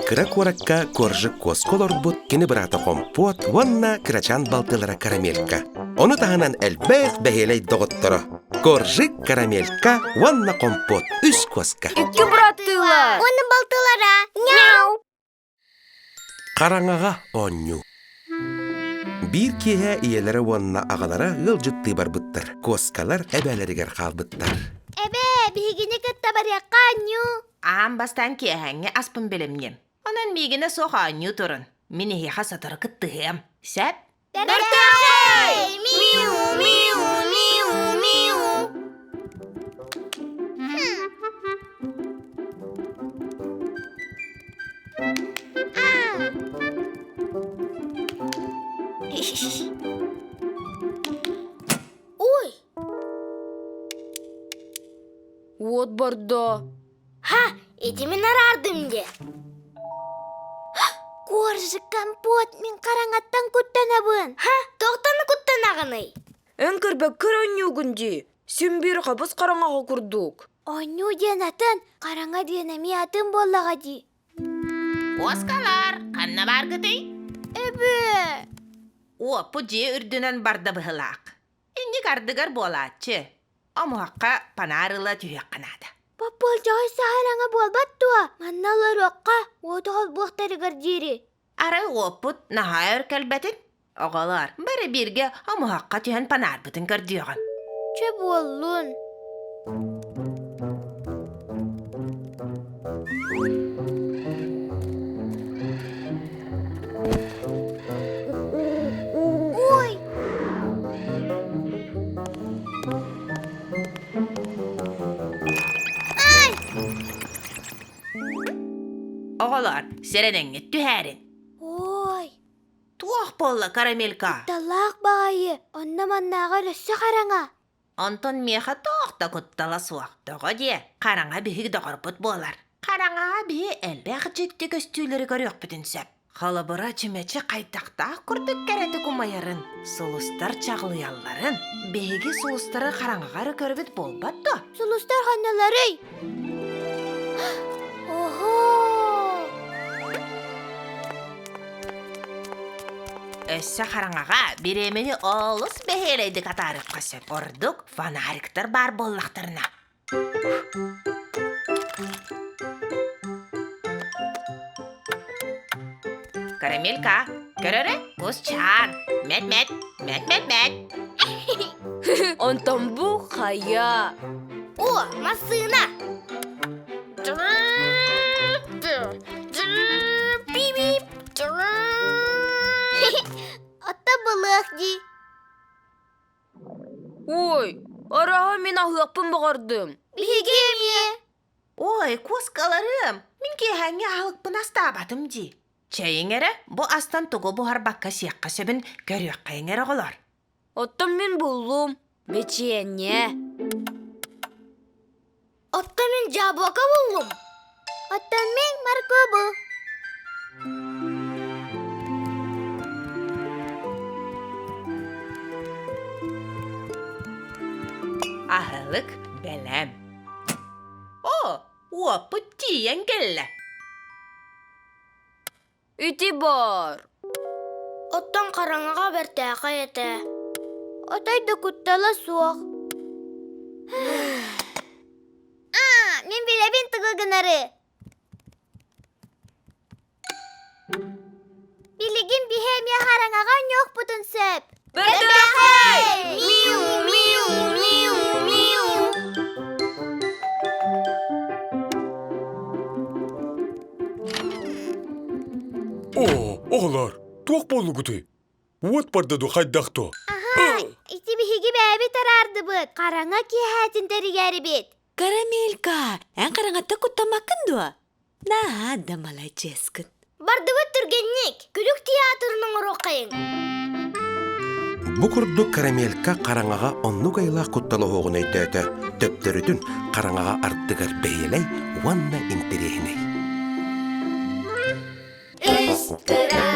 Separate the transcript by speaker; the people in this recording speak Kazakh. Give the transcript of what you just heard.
Speaker 1: Кыра куаракка коржы косколор бут, кини бырата компот, ванна кырачан балтылара карамелька. Оны таханан әлбәт бәхелей доғыттыра. Коржы карамелька, ванна компот, үс коска.
Speaker 2: Үкі бұраттылар.
Speaker 3: Оны балтылара. Няу.
Speaker 1: Қараңаға онню. Бир кеһә иелері ванна ағалара ғыл жұтты бар бұттыр. Коскалар әбәлерігер қалбыттар.
Speaker 3: Эбе, бігіне кітті бар яққа ню.
Speaker 2: Ам бастан кеһәңе аспын белемнем. Онан мигіне соға ню тұрын. Мені хеха сатыры кыттығым. Сәп?
Speaker 3: Бәртәқай! Миу, миу, миу, миу. Ой!
Speaker 2: Вот бордо.
Speaker 3: Ха, иди мен арардым де. Коржы компот, мен қараңаттан күттанабын. Ха, тоқтаны күттанағыны.
Speaker 2: Өнкірбек кір өннюгінді. Сен бір қабыз қараңаға күрдік.
Speaker 3: Оню ден атын, қараңа ден әме атын болаға ди.
Speaker 2: Оскалар, қанна бар күдей?
Speaker 3: Эбе.
Speaker 2: Опу же үрдінен барды бұғылақ. Инді қардығар болатшы. Амуаққа панарыла түйек қанады.
Speaker 3: Папыл жағы сағараңа болбат туа. Манналар оққа, отығыл бұқтарығыр дері.
Speaker 2: Ары опут нахайыр кәлбәтін. Оғалар, бәрі бірге амуаққа түйен панар бұтын көрдіғын.
Speaker 3: Че болын? Ой!
Speaker 2: Оғалар, серенеңе түхәрін.
Speaker 3: Ой!
Speaker 2: Туақ болла карамелька.
Speaker 3: Талақ бағайы, онна маннаға рөссі қараңа.
Speaker 2: Антон меха тоқта күттала суақ. Тоғы де, қараңа бігі доғырпыт болар. Қараңа бігі әлбәқ жекті көстүйлері көрек бүтін сөп. Қалабыра чүмәчі қайтақтақ күрдік кәрәті күмайырын. Сұлыстар чағылыялларын. Бігі сұлыстары қараңағары көрбіт болбатты.
Speaker 3: Сұлыстар қанналары. Охо!
Speaker 2: Өссі қараңаға біремені олыс бәхелейді қатарып қасып. Ордық фонариктар бар боллақтарына. Карамелька, көрірі? Көз чан. Мәт.
Speaker 4: Антон бұл қая.
Speaker 3: О, масына! Ата бұлық ди.
Speaker 4: Ой, араға мен ағылақпын бағардым.
Speaker 3: Біге ме?
Speaker 2: Ой, коскаларым, мен кехәңе ағылықпын астабатым ди. Чәйіңері, бұл астан тұғы бұғар баққа сияққа сөбін көрек қайыңері ғылар.
Speaker 4: Оттан мен болым. Бечене.
Speaker 3: Ата мен жабақа болым. Ата мен маркабы.
Speaker 2: Ahılık belem. Опу тиен келі.
Speaker 4: Үті бар.
Speaker 3: Оттан қараңаға бәртәқі еті. Отайды күттала суақ. Мен білебен тұғығынары. Білеген бігемия қараңаға нөк бұтын сөп.
Speaker 4: Бәртәқай!
Speaker 3: Миу, миу, миу, миу.
Speaker 5: Oğlar, tuğ bolu gütü. Uat bardadı haydaqto.
Speaker 3: Ити бігі бәбі тарарды бұд. Қараңа кехәтін тәрігәрі бет.
Speaker 6: Карамелька, ән қараңатта құттамақын дуа. На, да молодецкін.
Speaker 3: Барды бұд түргеннік. Күлік театрының ұрықайын.
Speaker 1: Бұ күрді карамелька қараңаға онну қайла құтталы оғын өйті. Төптөрүтін қараңаға арттығар бәйелей, ванна интерегіней.
Speaker 3: Үстіра